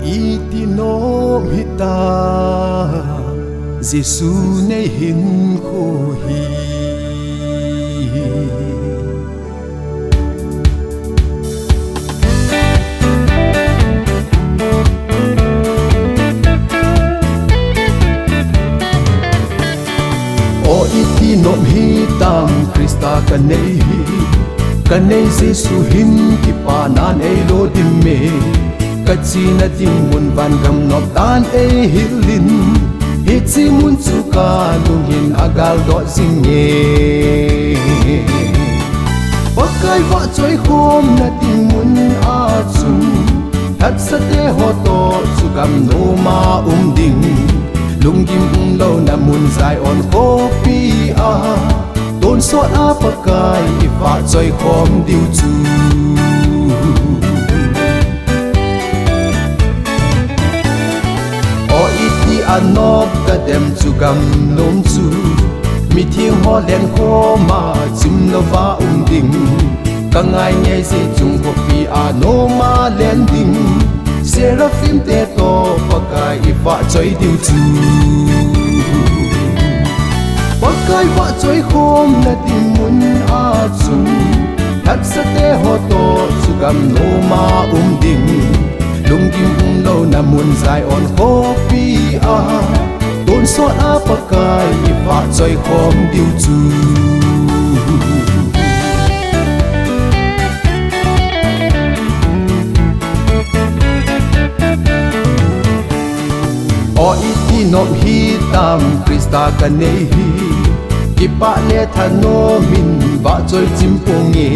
itinom hita Giêsu nay hin khô hi o itinom hitam Krista kanei Giêsu hin ki pa nan ei lo dim me kachina ding mun van gam nop tan ei hilin hitsi mun chu ka lung hin agal do sing ye pakai wa choi khom na ding mun a chu that sa te ho to chu gam no ma ding lung gim lo na mun zai on ko pi a don so a pakai fa choi khom diu chu anop ka dem chu gam nom chu mi thiêng ho len kho ma chim lo va ding ka ngai ngai se chung ko pi a no ma len ding seraphim te to pakai va choi diu chu pakai va choi khom na ding mun a chu that sa te ho to chu gam no ma ding lung kim lo na mun zai on ko pi a don so a pakai va choi khom diu chu o itinom hitam Krista kanei hi ki pa le thano min va choi chim ponge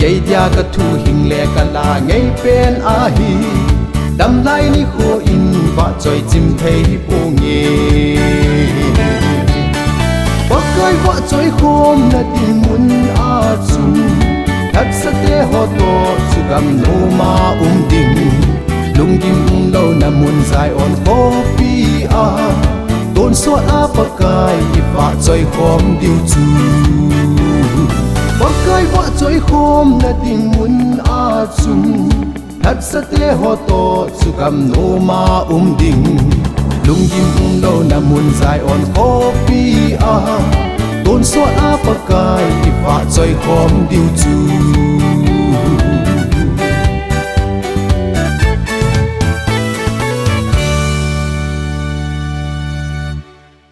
kei dia ka thu hing le ka la ngei pen a hi dam lai ni kho in va choi chim thei po nge pakai va choi khom na tin mun a chu that sa te ho to chu gam no ma ding lung kim lo na mun zai on ko pi a don so a pakai va choi khom diu chu pakai va choi khom na ding mun a chu that sa te ho to chu gam no ma ding lung gim lo na mun zai on ko pi a don so a pakai va choi khom diu chu